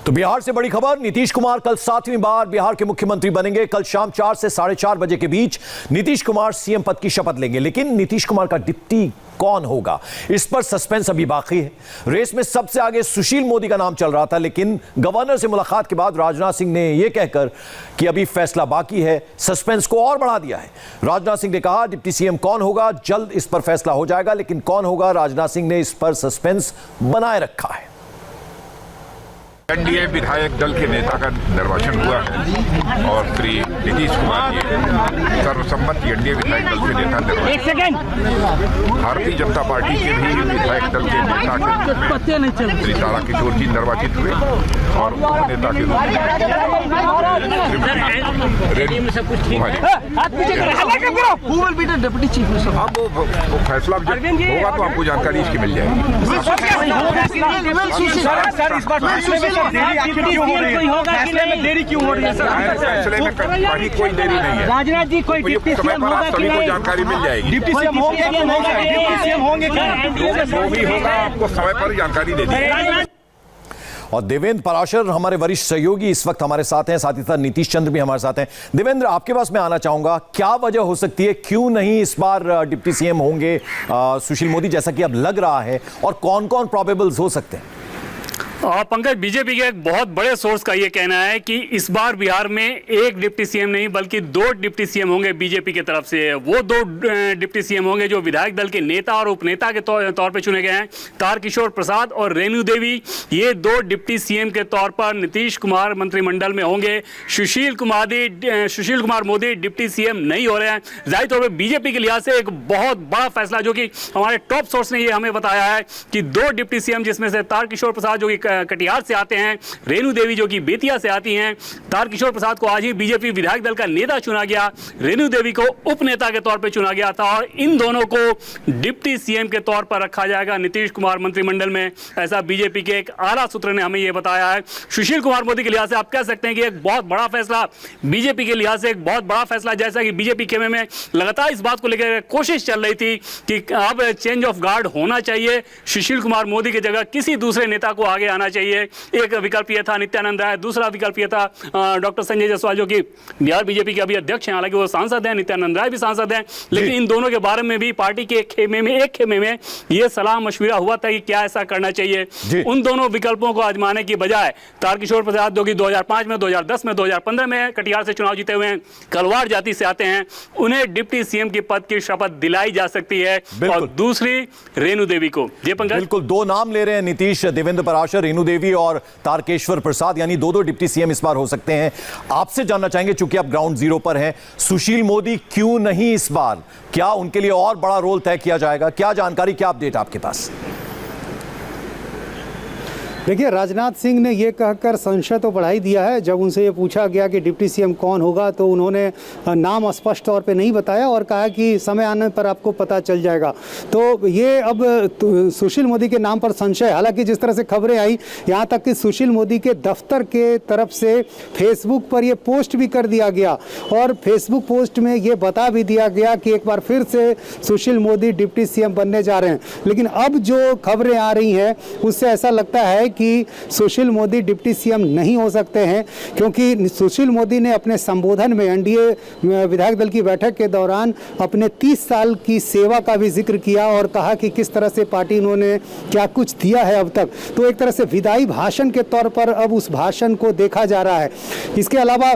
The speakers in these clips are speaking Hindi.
तो बिहार से बड़ी खबर, नीतीश कुमार कल 7वीं बार बिहार के मुख्यमंत्री बनेंगे। कल शाम 4 से 4:30 बजे के बीच नीतीश कुमार सीएम पद की शपथ लेंगे। लेकिन नीतीश कुमार का डिप्टी कौन होगा, इस पर सस्पेंस अभी बाकी है। रेस में सबसे आगे सुशील मोदी का नाम चल रहा था, लेकिन गवर्नर से मुलाकात के बाद राजनाथ सिंह ने यह कहकर कि अभी फैसला बाकी है, सस्पेंस को और बढ़ा दिया है। राजनाथ सिंह ने कहा डिप्टी सीएम कौन होगा जल्द इस पर फैसला हो जाएगा, लेकिन कौन होगा राजनाथ सिंह ने इस पर सस्पेंस बनाए रखा है। एनडीए विधायक दल के नेता का निर्वाचन हुआ है और श्री नीतीश कुमार जी सर्वसम्मत एनडीए विधायक दल के नेता निर्वाचित। भारतीय जनता पार्टी के भी विधायक दल के नेता के रूप में श्री ताराकिशोर जी निर्वाचित हुए और उप नेता के रूप में अब वो फैसला होगा तो आपको जानकारी इसकी मिल जाएगी। फैसले में देरी क्यों हो रही है सर? फैसले में कहीं कोई देरी नहीं है। राजनाथ जी कोई डिप्टी सीएम होगा कि नहीं? जानकारी मिल जाएगी। डिप्टी सीएम होंगे कि नहीं? डिप्टी सीएम होंगे क्या? जो भी होगा आपको समय पर जानकारी दे दी। और देवेंद्र पराशर हमारे वरिष्ठ सहयोगी इस वक्त हमारे साथ हैं, साथ ही साथ नीतीश चंद्र भी हमारे साथ हैं। देवेंद्र, आपके पास मैं आना चाहूंगा, क्या वजह हो सकती है, क्यों नहीं इस बार डिप्टी सीएम होंगे सुशील मोदी जैसा कि अब लग रहा है, और कौन कौन प्रोबेबल्स हो सकते हैं? पंकज, बीजेपी के एक बहुत बड़े सोर्स का ये कहना है कि इस बार बिहार में एक डिप्टी सीएम नहीं बल्कि 2 डिप्टी सीएम होंगे बीजेपी की तरफ से। वो 2 डिप्टी सीएम होंगे जो विधायक दल के नेता और उपनेता के तौर पे चुने गए हैं, तारकिशोर प्रसाद और रेणु देवी। ये 2 डिप्टी सीएम के तौर पर नीतीश कुमार मंत्रिमंडल में होंगे। सुशील कुमार मोदी डिप्टी सीएम नहीं हो रहे हैं। जाहिर तौर पर बीजेपी के लिहाज से एक बहुत बड़ा फैसला, जो कि हमारे टॉप सोर्स ने ये हमें बताया है कि 2 डिप्टी सीएम, जिसमें से तारकिशोर प्रसाद जो कि कटिहार से आते हैं, रेणु देवी जो कि बेतिया से आती हैं। तारकिशोर प्रसाद को आज ही बीजेपी विधायक दल का नेता चुना गया, रेणु देवी को उपनेता के तौर पे चुना गया था, और इन दोनों को डिप्टी सीएम के तौर पर रखा जाएगा नीतीश कुमार मंत्रिमंडल में। ऐसा बीजेपी के एक आला सूत्र ने हमें यह बताया है। सुशील कुमार मोदी के लिहाज से आप कह सकते हैं कि एक बहुत बड़ा फैसला, बीजेपी के लिहाज से एक बहुत बड़ा फैसला, जैसा कि बीजेपी के में लगातार इस बात को लेकर कोशिश चल रही थी कि अब चेंज ऑफ गार्ड होना चाहिए, सुशील कुमार मोदी की जगह किसी दूसरे नेता को आगे आना चाहिए। एक विकल्प यह था नित्यानंद राय, दूसरा विकल्प यह था डॉक्टर संजय जायसवाल जो कि बिहार बीजेपी के अभी अध्यक्ष हैं, हालांकि वो सांसद हैं, नित्यानंद राय भी सांसद हैं, लेकिन इन दोनों के बारे में भी पार्टी के एक खेमे में यह सलाह मशविरा हुआ था कि क्या ऐसा करना चाहिए। उन दोनों विकल्पों को आजमाने की बजाय तारकिशोर प्रसाद जो कि 2005 में, 2010 में, 2015 में कटिहार से चुनाव जीते हुए हैं, कलवार जाति से आते हैं, उन्हें डिप्टी सीएम की पद की शपथ दिलाई जा सकती है, और दूसरी रेणु देवी को। जी पंकज, बिल्कुल 2 नाम ले रहे हैं नीतीश, देवेंद्र पराशर, रेणु देवी और तारकेश्वर प्रसाद, यानी 2 डिप्टी सीएम इस बार हो सकते हैं। आपसे जानना चाहेंगे, चूंकि आप ग्राउंड जीरो पर हैं, सुशील मोदी क्यों नहीं इस बार? क्या उनके लिए और बड़ा रोल तय किया जाएगा? क्या जानकारी, क्या अपडेट आपके पास? देखिए, राजनाथ सिंह ने ये कहकर संशय तो बढ़ा ही दिया है। जब उनसे ये पूछा गया कि डिप्टी सीएम कौन होगा, तो उन्होंने नाम स्पष्ट तौर पे नहीं बताया और कहा कि समय आने पर आपको पता चल जाएगा। तो ये अब सुशील मोदी के नाम पर संशय, हालांकि जिस तरह से खबरें आई, यहाँ तक कि सुशील मोदी के दफ्तर के तरफ से फेसबुक पर ये पोस्ट भी कर दिया गया, और फेसबुक पोस्ट में ये बता भी दिया गया कि एक बार फिर से सुशील मोदी डिप्टी सीएम बनने जा रहे हैं। लेकिन अब जो खबरें आ रही हैं उससे ऐसा लगता है कि सुशील मोदी डिप्टी सीएम नहीं हो सकते हैं, क्योंकि सुशील मोदी ने अपने संबोधन में एनडीए विधायक दल की बैठक के दौरान अपने 30 साल की सेवा का भी जिक्र किया और कहा कि किस तरह से पार्टी इन्होंने क्या कुछ दिया है अब तक। तो एक तरह से विदाई भाषण के तौर पर अब उस भाषण को देखा जा रहा है। इसके अलावा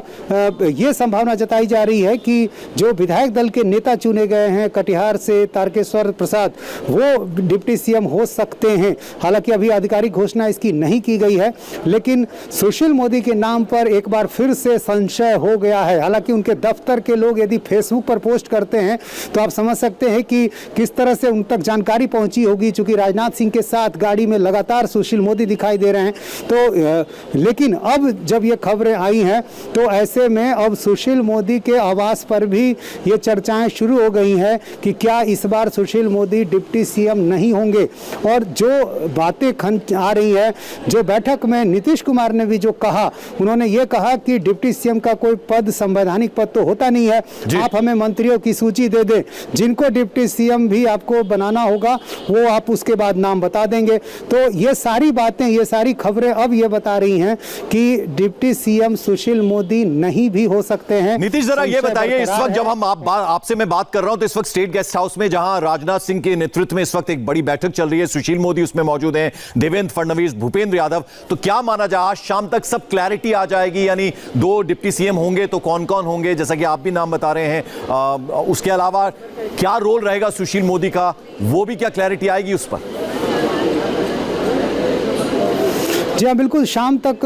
ये संभावना जताई जा रही है कि जो विधायक दल के नेता चुने गए हैं कटिहार से, तारकेश्वर प्रसाद, वो डिप्टी सीएम हो सकते हैं। हालांकि अभी आधिकारिक घोषणा इसकी नहीं की गई है, लेकिन सुशील मोदी के नाम पर एक बार फिर से संशय हो गया है। हालांकि उनके दफ्तर के लोग यदि फेसबुक पर पोस्ट करते हैं तो आप समझ सकते हैं कि किस तरह से उन तक जानकारी पहुंची होगी, चूंकि राजनाथ सिंह के साथ गाड़ी में लगातार सुशील मोदी दिखाई दे रहे हैं। तो लेकिन अब जब ये खबरें आई हैं तो ऐसे में अब सुशील मोदी के आवास पर भी ये चर्चाएं शुरू हो गई हैं कि क्या इस बार सुशील मोदी डिप्टी सीएम नहीं होंगे। और जो बातें आ रही है जो बैठक में नीतीश कुमार ने भी जो कहा, उन्होंने ये कहा कि डिप्टी सीएम का कोई पद संवैधानिक पद तो होता नहीं है, आप हमें मंत्रियों की सूची दे दें, जिनको डिप्टी सीएम भी आपको बनाना होगा वो आप उसके बाद नाम बता देंगे। तो ये सारी बातें, ये सारी खबरें अब ये बता रही हैं कि डिप्टी सीएम सुशील मोदी नहीं भी हो सकते हैं। नीतीश, जरा ये बताइए, इस वक्त जब हम आपसे मैं बात कर रहा हूं तो इस वक्त स्टेट गेस्ट हाउस में, जहां राजनाथ सिंह के नेतृत्व में इस वक्त एक बड़ी बैठक चल रही है, सुशील मोदी उसमें मौजूद हैं, देवेंद्र फडणवीस, भूपेंद्र यादव, तो क्या माना जाए आज शाम तक सब क्लैरिटी आ जाएगी? यानी 2 डिप्टी सीएम होंगे तो कौन कौन होंगे, जैसा कि आप भी नाम बता रहे हैं, उसके अलावा क्या रोल रहेगा सुशील मोदी का, वो भी क्या क्लैरिटी आएगी उस पर? जी हाँ, बिल्कुल शाम तक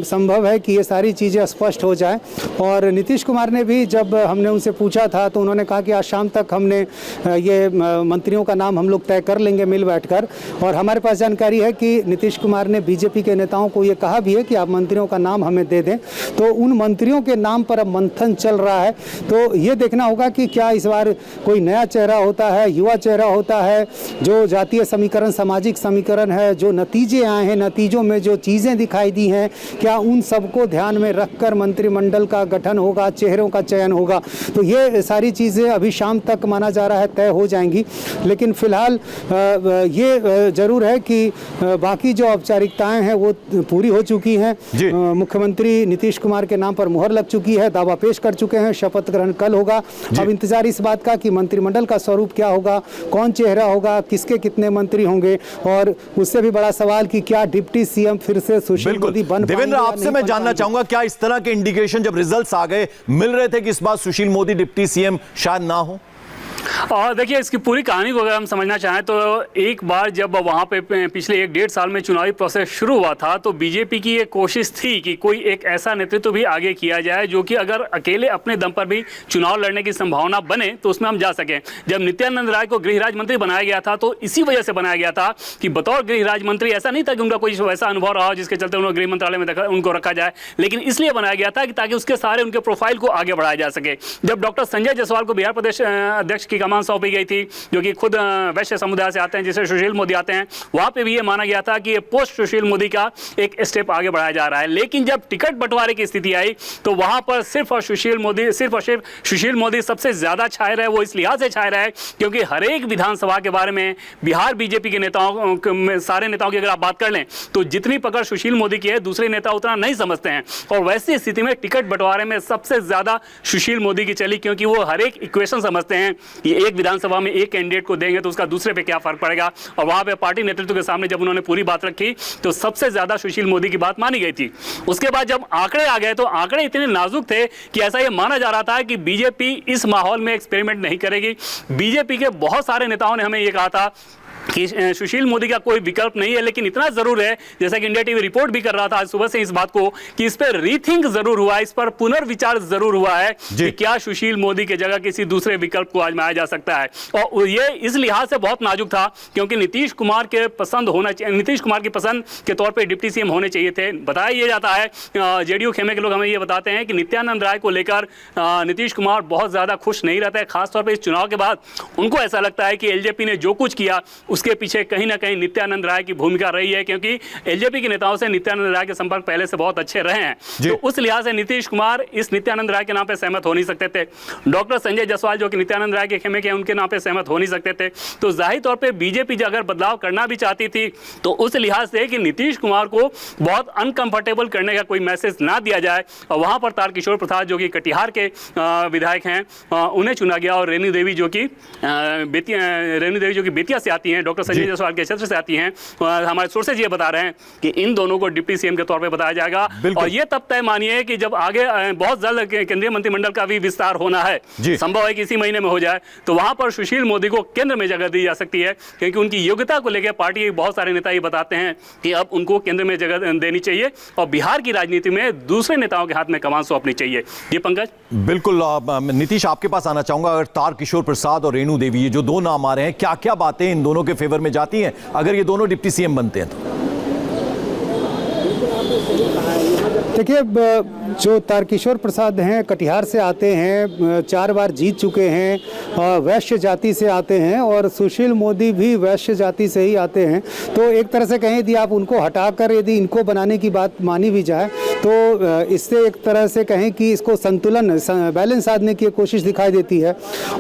संभव है कि ये सारी चीज़ें स्पष्ट हो जाए। और नीतीश कुमार ने भी, जब हमने उनसे पूछा था तो उन्होंने कहा कि आज शाम तक हमने ये मंत्रियों का नाम हम लोग तय कर लेंगे मिल बैठकर। और हमारे पास जानकारी है कि नीतीश कुमार ने बीजेपी के नेताओं को ये कहा भी है कि आप मंत्रियों का नाम हमें दे दें। तो उन मंत्रियों के नाम पर अब मंथन चल रहा है। तो ये देखना होगा कि क्या इस बार कोई नया चेहरा होता है, युवा चेहरा होता है, जो जातीय समीकरण, सामाजिक समीकरण है, जो नतीजे आए हैं, नतीजों में जो चीजें दिखाई दी हैं, क्या उन सबको ध्यान में रखकर मंत्रिमंडल का गठन होगा, चेहरों का चयन होगा? तो ये सारी चीजें अभी शाम तक माना जा रहा है तय हो जाएंगी। लेकिन फिलहाल ये जरूर है कि बाकी जो औपचारिकताएं हैं वो पूरी हो चुकी हैं। मुख्यमंत्री नीतीश कुमार के नाम पर मुहर लग चुकी है, दावा पेश कर चुके हैं, शपथ ग्रहण कल होगा। अब इंतजार इस बात का कि मंत्रिमंडल का स्वरूप क्या होगा, कौन चेहरा होगा, किसके कितने मंत्री होंगे, और उससे भी बड़ा सवाल कि क्या डिप्टी सीएम फिर से सुशील मोदी बन पाएंगे। देवेंद्र, आपसे मैं जानना चाहूंगा, क्या इस तरह के इंडिकेशन जब रिजल्ट्स आ गए मिल रहे थे कि इस बार सुशील मोदी डिप्टी सीएम शायद ना हो? और देखिए, इसकी पूरी कहानी को अगर हम समझना चाहें तो एक बार जब वहाँ पे पिछले 1-1.5 साल में चुनावी प्रोसेस शुरू हुआ था तो बीजेपी की एक कोशिश थी कि कोई एक ऐसा नेतृत्व भी आगे किया जाए जो कि अगर अकेले अपने दम पर भी चुनाव लड़ने की संभावना बने तो उसमें हम जा सकें। जब नित्यानंद राय को गृह राज्य मंत्री बनाया गया था तो इसी वजह से बनाया गया था कि बतौर गृह राज्य मंत्री, ऐसा नहीं था कि उनका कोई वैसा अनुभव रहा जिसके चलते उन्होंने गृह मंत्रालय में उनको रखा जाए, लेकिन इसलिए बनाया गया था कि ताकि उसके सारे उनके प्रोफाइल को आगे बढ़ाया जा सके। जब डॉक्टर संजय जायसवाल को बिहार प्रदेश अध्यक्ष की कमान सौंपी गई थी, जो कि खुद वैश्य समुदाय से आते हैं, जिसे सुशील मोदी आते हैं, वहां पे भी ये माना गया था कि ये पोस्ट सुशील मोदी का एक स्टेप आगे बढ़ाया जा रहा है। लेकिन जब टिकट बंटवारे की स्थिति आई तो वहां पर सिर्फ और सिर्फ सुशील मोदी सबसे ज्यादा छाए रहे। वो इस लिहाज से छाए रहे क्योंकि हर एक विधानसभा के बारे में बिहार बीजेपी के नेताओं, सारे नेताओं की अगर आप बात कर लें तो जितनी पकड़ सुशील मोदी की है दूसरे नेता उतना नहीं समझते हैं। और वैसी स्थिति में टिकट बंटवारे में सबसे ज्यादा सुशील मोदी की चली, क्योंकि वो हर एक इक्वेशन समझते हैं कि एक विधानसभा में एक कैंडिडेट को देंगे तो उसका दूसरे पे क्या फर्क पड़ेगा। और वहां पे पार्टी नेतृत्व के सामने जब उन्होंने पूरी बात रखी तो सबसे ज्यादा सुशील मोदी की बात मानी गई थी। उसके बाद जब आंकड़े आ गए तो आंकड़े इतने नाजुक थे कि ऐसा यह माना जा रहा था कि बीजेपी इस माहौल में एक्सपेरिमेंट नहीं करेगी। बीजेपी के बहुत सारे नेताओं ने हमें यह कहा था कि सुशील मोदी का कोई विकल्प नहीं है, लेकिन इतना जरूर है, जैसा कि इंडिया टीवी रिपोर्ट भी कर रहा था आज सुबह से इस बात को, कि इस पर रीथिंक जरूर हुआ है, इस पर पुनर्विचार जरूर हुआ है कि क्या सुशील मोदी की जगह किसी दूसरे विकल्प को आजमाया जा सकता है। और ये इस लिहाज से बहुत नाजुक था क्योंकि नीतीश कुमार के पसंद होना चाहिए, नीतीश कुमार की पसंद के तौर पर डिप्टी सीएम होने चाहिए थे। बताया यह जाता है, जेडीयू खेमे के लोग हमें ये बताते हैं कि नित्यानंद राय को लेकर नीतीश कुमार बहुत ज्यादा खुश नहीं रहते हैं। खासतौर पर इस चुनाव के बाद उनको ऐसा लगता है कि एलजेपी ने जो कुछ किया उसके पीछे कहीं ना कहीं नित्यानंद राय की भूमिका रही है, क्योंकि एलजेपी के नेताओं से नित्यानंद राय के संपर्क पहले से बहुत अच्छे रहे हैं। तो उस लिहाज से नीतीश कुमार इस नित्यानंद राय के नाम पे सहमत हो नहीं सकते थे। डॉक्टर संजय जायसवाल जो कि नित्यानंद राय के खेमे के उनके नाम पे सहमत हो नहीं सकते थे। तो जाहिर तौर पे बीजेपी अगर बदलाव करना भी चाहती थी तो उस लिहाज से कि नीतीश कुमार को बहुत अनकंफर्टेबल करने का कोई मैसेज ना दिया जाए, और वहां पर तारकिशोर प्रसाद जो कि कटिहार के विधायक हैं उन्हें चुना गया, और रेणु देवी जो कि बेतिया से आती हैं, डॉक्टर संजय जायसवाल के क्षेत्र से आती हैं। हमारे सोर्सेज ये बता रहे हैं कि इन दोनों को डिप्टी सीएम के तौर पे बताया जाएगा। और ये तब तय मानिए कि जब आगे बहुत जल्द केंद्रीय मंत्रिमंडल का भी विस्तार होना है, संभव है कि इसी महीने में हो जाए, तो वहां पर सुशील मोदी को केंद्र में जगह दी जा सकती है, क्योंकि उनकी योग्यता को लेकर पार्टी के बहुत सारे नेता ये बताते हैं कि अब उनको केंद्र में जगह देनी चाहिए और बिहार की राजनीति में दूसरे नेताओं के हाथ में कमान सौंपनी चाहिए। ये पंकज, बिल्कुल। नीतीश, आपके पास आना चाहूंगा, अगर तारकिशोर प्रसाद और रेणु देवी ये जो दो नाम आ रहे हैं, क्या क्या बातें इन दोनों के फेवर में जाती हैं अगर ये दोनों डिप्टी सीएम बनते हैं तो? देखिए, जो तारकिशोर प्रसाद हैं कटिहार से आते हैं, 4 बार जीत चुके हैं, वैश्य जाति से आते हैं, और सुशील मोदी भी वैश्य जाति से ही आते हैं। तो एक तरह से कहें यदि आप उनको हटाकर यदि इनको बनाने की बात मानी भी जाए तो इससे एक तरह से कहें कि इसको संतुलन बैलेंस साधने की कोशिश दिखाई देती है।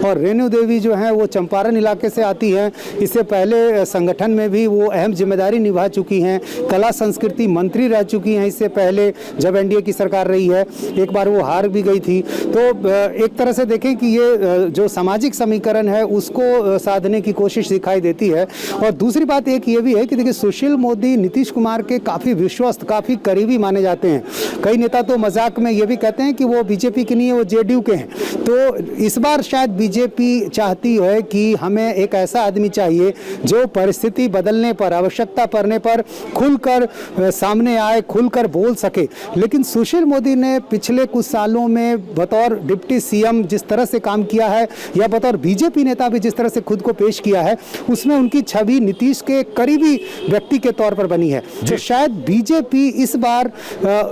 और रेणु देवी जो हैं वो चंपारण इलाके से आती हैं, इससे पहले संगठन में भी वो अहम जिम्मेदारी निभा चुकी हैं, कला संस्कृति मंत्री रह चुकी हैं इससे पहले जब एनडीए की सरकार रही है, एक बार वो हार भी गई थी। तो एक तरह से देखें कि ये जो सामाजिक समीकरण है उसको साधने की कोशिश दिखाई देती है। और दूसरी बात एक ये भी है कि देखिए, सुशील मोदी नीतीश कुमार के काफ़ी विश्वस्त, काफ़ी करीबी माने जाते हैं। कई नेता तो मजाक में ये भी कहते हैं कि वो बीजेपी के नहीं है, वो जेडीयू के हैं। तो इस बार शायद बीजेपी चाहती है कि हमें एक ऐसा आदमी चाहिए जो परिस्थिति बदलने पर, आवश्यकता पड़ने पर खुलकर सामने आए, खुलकर बोल सके। लेकिन सुशील मोदी ने पिछले कुछ सालों में बतौर डिप्टी सीएम जिस तरह से काम किया है, या बतौर बीजेपी नेता भी जिस तरह से खुद को पेश किया है, उसमें उनकी छवि नीतीश के करीबी व्यक्ति के तौर पर बनी है। तो शायद बीजेपी इस बार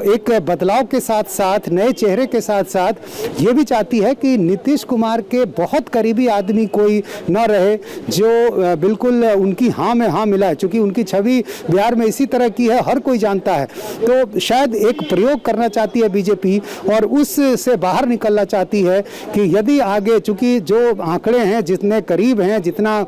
एक बदलाव के साथ साथ, नए चेहरे के साथ साथ ये भी चाहती है कि नीतीश कुमार के बहुत करीबी आदमी कोई न रहे जो बिल्कुल उनकी हाँ में हाँ मिला है। चूंकि उनकी छवि बिहार में इसी तरह की है, हर कोई जानता है। तो शायद एक प्रयोग करना चाहती है बीजेपी, और उससे बाहर निकलना चाहती है कि यदि आगे, चूंकि जो आंकड़े हैं जितने करीब हैं, जितना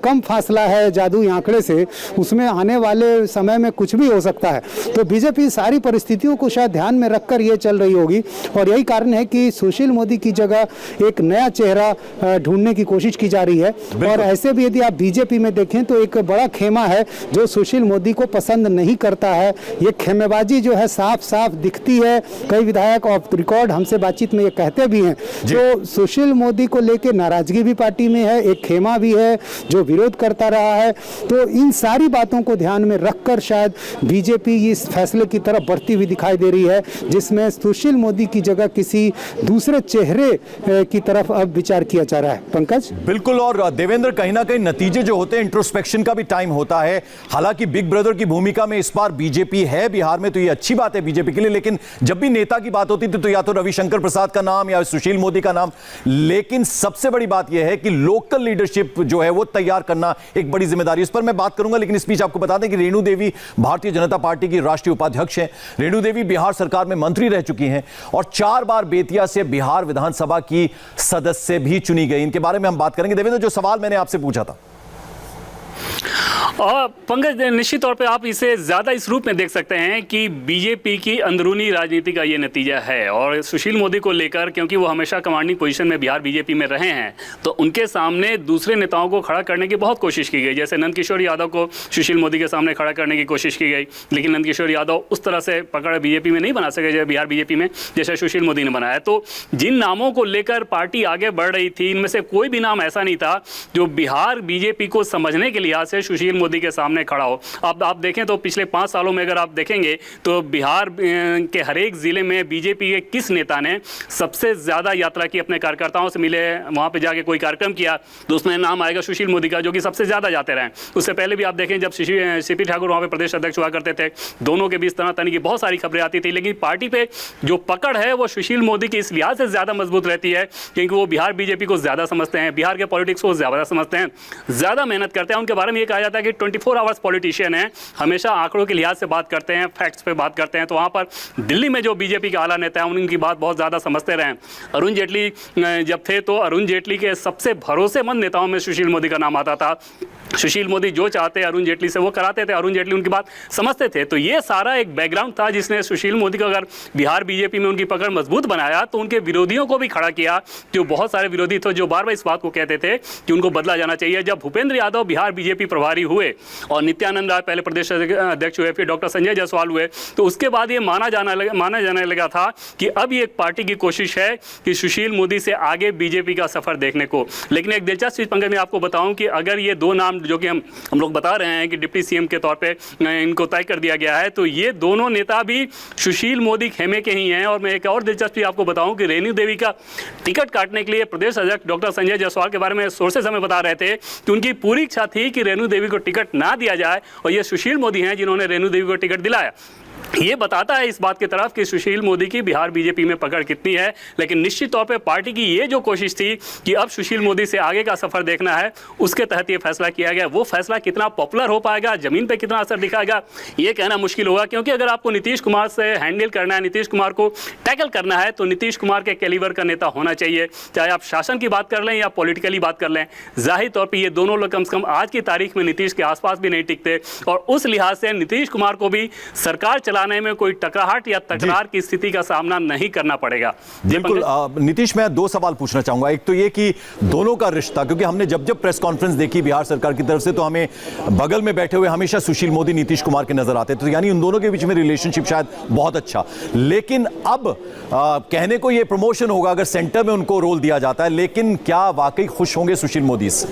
कम फासला है जादुई आंकड़े से, उसमें आने वाले समय में कुछ भी हो सकता है। तो बीजेपी सारी परिस्थितियों को शायद ध्यान में रखकर ये चल रही होगी, और यही कारण है कि सुशील मोदी की जगह एक नया चेहरा ढूंढने की कोशिश की जा रही है। और ऐसे भी यदि आप बीजेपी में देखें तो एक बड़ा खेमा है जो सुशील मोदी को पसंद नहीं करता है। ये खेमेबाजी जो है साफ साफ दिखती है। कई विधायक ऑफ रिकॉर्ड हमसे बातचीत में ये कहते भी हैं। तो सुशील मोदी को लेकर नाराजगी भी पार्टी में है, एक खेमा भी है जो विरोध करता रहा है। तो इन सारी बातों को ध्यान में रखकर शायद बीजेपी इस फैसले की तरफ बढ़ती हुई दिखाई दे रही है, जिसमें सुशील मोदी की जगह किसी दूसरे चेहरे की तरफ अब विचार किया जा रहा है। पंकज, बिल्कुल। और देवेंद्र, कहीं ना कहीं नतीजे जो होते हैं, इंट्रोस्पेक्शन का भी टाइम होता है। हालांकि बिग ब्रदर की भूमिका में इस बार बीजेपी है बिहार में, तो ये अच्छी बात है बीजेपी के लिए। लेकिन जब भी नेता की बात होती थी तो या तो रविशंकर प्रसाद का नाम या सुशील मोदी का नाम, लेकिन सबसे बड़ी बात यह है कि लोकल लीडरशिप जो है वो तैयार करना एक बड़ी जिम्मेदारी। इस पर मैं बात करूंगा, लेकिन इस बीच आपको बता दें कि रेणु देवी भारतीय जनता पार्टी की राष्ट्रीय उपाध्यक्ष हैं। रेणु देवी बिहार सरकार में मंत्री रह चुकी हैं और 4 बार बेतिया से बिहार विधानसभा की सदस्य भी चुनी गई। इनके बारे में हम बात करेंगे। देवेंद्र, जो सवाल मैंने आपसे पूछा था, और पंकज, निश्चित तौर पे आप इसे ज़्यादा इस रूप में देख सकते हैं कि बीजेपी की अंदरूनी राजनीति का ये नतीजा है। और सुशील मोदी को लेकर, क्योंकि वो हमेशा कमांडिंग पोजीशन में बिहार बीजेपी में रहे हैं, तो उनके सामने दूसरे नेताओं को खड़ा करने की बहुत कोशिश की गई। जैसे नंदकिशोर यादव को सुशील मोदी के सामने खड़ा करने की कोशिश की गई, लेकिन नंदकिशोर यादव उस तरह से पकड़ बीजेपी में नहीं बना सके बिहार बीजेपी में जैसे सुशील मोदी ने बनाया। तो जिन नामों को लेकर पार्टी आगे बढ़ रही थी, इनमें से कोई भी नाम ऐसा नहीं था जो बिहार बीजेपी को समझने के लिहाज से सुशील मोदी के सामने खड़ा हो। आप देखें तो पिछले 5 सालों में अगर आप देखेंगे तो बिहार के हर एक जिले में बीजेपी के किस नेता ने सबसे ज़्यादा यात्रा की, अपने कार्यकर्ताओं से मिले, वहाँ पे जाके कोई कार्यक्रम किया, तो उसमें नाम आएगा सुशील मोदी का, जो कि सबसे ज़्यादा जाते रहे। उससे पहले भी आप देखें जब सीपी ठाकुर वहाँ पे प्रदेश अध्यक्ष हुआ करते थे, दोनों के बीच तनातनी की बहुत सारी खबरें आती थी। लेकिन पार्टी पे जो पकड़ है वो सुशील मोदी की इस लिहाज से ज़्यादा मजबूत रहती है क्योंकि वो बिहार बीजेपी को ज़्यादा समझते हैं, बिहार के पॉलिटिक्स को ज़्यादा समझते हैं, ज़्यादा मेहनत करते हैं। उनके बारे में ये कहा जाता है कि 24 आवर्स पॉलिटिशियन है, हमेशा आंकड़ों के लिहाज से बात करते हैं, फैक्ट्स पे बात करते हैं। तो वहाँ पर दिल्ली में जो बीजेपी के आला नेता हैं उनकी बात बहुत ज़्यादा समझते रहे। अरुण जेटली जब थे तो अरुण जेटली के सबसे भरोसेमंद नेताओं में सुशील मोदी का नाम आता था। सुशील मोदी जो चाहते अरुण जेटली से वो कराते थे, अरुण जेटली उनकी बात समझते थे। तो ये सारा एक बैकग्राउंड था जिसने सुशील मोदी को अगर बिहार बीजेपी में उनकी पकड़ मजबूत बनाया, तो उनके विरोधियों को भी खड़ा किया। जो बहुत सारे विरोधी थे जो बार बार इस बात को कहते थे कि उनको बदला जाना चाहिए। जब भूपेंद्र यादव बिहार बीजेपी प्रभारी हुए और नित्यानंद राय पहले प्रदेश अध्यक्ष हुए, फिर डॉक्टर संजय जायसवाल हुए, तो उसके बाद ये माना जाने लगा था कि अब ये एक पार्टी की कोशिश है कि सुशील मोदी से आगे बीजेपी का सफर देखने को। लेकिन एक दिलचस्प चीज पंकज मैं आपको बताऊं कि अगर ये 2 नाम जो कि हम लोग बता रहे हैं कि डिप्टी सीएम के तौर पे इनको तय कर दिया गया है, तो ये दोनों नेता भी सुशील मोदी खेमे के ही हैं। और मैं एक और दिलचस्प चीज आपको बताऊं कि रेणु देवी का टिकट काटने के लिए प्रदेश अध्यक्ष डॉक्टर संजय जायसवाल के बारे में सोर्सेज हमें बता रहे थे कि उनकी पूरी इच्छा थी कि रेणु देवी को टिकट ना दिया जाए, और ये सुशील मोदी हैं जिन्होंने रेणु देवी को टिकट दिलाया। ये बताता है इस बात की तरफ कि सुशील मोदी की बिहार बीजेपी में पकड़ कितनी है। लेकिन निश्चित तौर पे पार्टी की ये जो कोशिश थी कि अब सुशील मोदी से आगे का सफर देखना है, उसके तहत ये फैसला किया गया। वो फैसला कितना पॉपुलर हो पाएगा, जमीन पे कितना असर दिखाएगा, ये कहना मुश्किल होगा। क्योंकि अगर आपको नीतीश कुमार से हैंडल करना है, नीतीश कुमार को टैकल करना है, तो नीतीश कुमार के कैलिबर का नेता होना चाहिए। चाहे आप शासन की बात कर लें या पॉलिटिकली बात कर लें, जाहिर तौर पर ये दोनों लोग कम से कम आज की तारीख में नीतीश के आसपास भी नहीं टिकते। और उस लिहाज से नीतीश कुमार को भी सरकार चलाने में कोई टकराहट या तकरार की स्थिति का सामना नहीं करना पड़ेगा। बिल्कुल। नीतीश, मैं दो सवाल पूछना चाहूंगा। एक तो ये कि दोनों का रिश्ता, क्योंकि हमने जब जब प्रेस कॉन्फ्रेंस देखी बिहार सरकार की तरफ से, तो हमें बगल में बैठे हुए हमेशा सुशील मोदी, नीतीश कुमार के नजर आते, तो यानी उन दोनों के बीच में रिलेशनशिप शायद बहुत अच्छा। लेकिन अब कहने को ये प्रमोशन होगा अगर सेंटर में उनको रोल दिया जाता है, लेकिन क्या वाकई खुश होंगे सुशील मोदी से?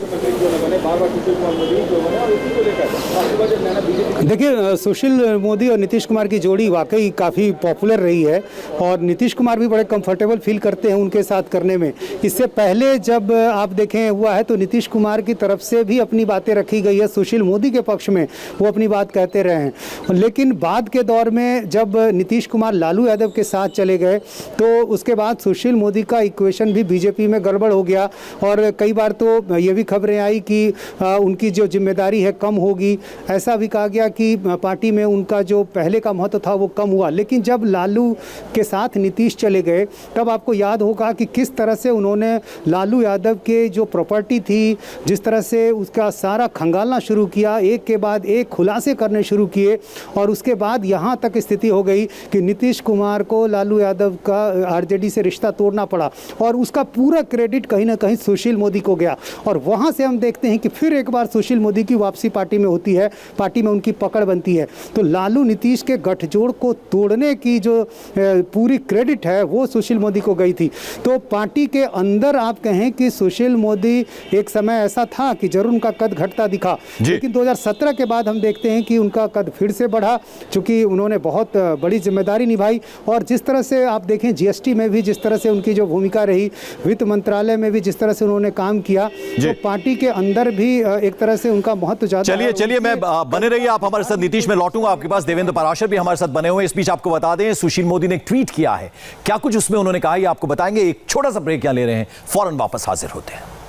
देखिए, सुशील मोदी और नीतीश कुमार की जोड़ी वाकई काफ़ी पॉपुलर रही है और नीतीश कुमार भी बड़े कंफर्टेबल फील करते हैं उनके साथ करने में। इससे पहले जब आप देखें हुआ है तो नीतीश कुमार की तरफ से भी अपनी बातें रखी गई है, सुशील मोदी के पक्ष में वो अपनी बात कहते रहे हैं। लेकिन बाद के दौर में जब नीतीश कुमार लालू यादव के साथ चले गए तो उसके बाद सुशील मोदी का इक्वेशन भी बीजेपी में गड़बड़ हो गया और कई बार तो ये भी खबरें आई कि उनकी जो जिम्मेदारी है कम होगी। ऐसा भी कहा गया कि पार्टी में उनका जो पहले का महत्व था वो कम हुआ। लेकिन जब लालू के साथ नीतीश चले गए तब आपको याद होगा कि किस तरह से उन्होंने लालू यादव के जो प्रॉपर्टी थी, जिस तरह से उसका सारा खंगालना शुरू किया, एक के बाद एक खुलासे करने शुरू किए और उसके बाद यहाँ तक स्थिति हो गई कि नीतीश कुमार को लालू यादव का आरजेडी से रिश्ता तोड़ना पड़ा और उसका पूरा क्रेडिट कहीं ना कहीं सुशील मोदी को गया। और वहाँ से हम देखते हैं कि फिर एक बार सुशील मोदी की वापसी पार्टी में होती है, पार्टी में उनकी पकड़ बनती है। तो लालू नीतीश के गठजोड़ को तोड़ने की जो पूरी क्रेडिट है वो सुशील मोदी को गई थी। तो पार्टी के अंदर आप कहें कि सुशील मोदी एक समय ऐसा था कि जरूर उनका कद घटता दिखा, लेकिन 2017 के बाद हम देखते हैं कि उनका कद फिर से बढ़ा, चूंकि उन्होंने बहुत बड़ी जिम्मेदारी निभाई। और जिस तरह से आप देखें जीएसटी में भी जिस तरह से उनकी जो भूमिका रही, वित्त मंत्रालय में भी जिस तरह से उन्होंने काम किया, तो पार्टी के अंदर भी एक तरह से उनका महत्व ज्यादा। चलिए मैं बने रहिए आप हमारे साथ। नीतीश, मैं लौटूंगा आपके पास। देवेंद्र पाराशर भी हमारे साथ बने हुए हैं। इस बीच आपको बता दें, सुशील मोदी ने एक ट्वीट किया है। क्या कुछ उसमें उन्होंने कहा, ये आपको बताएंगे। एक छोटा सा ब्रेक यहाँ ले रहे हैं, फौरन वापस हाजिर होते हैं।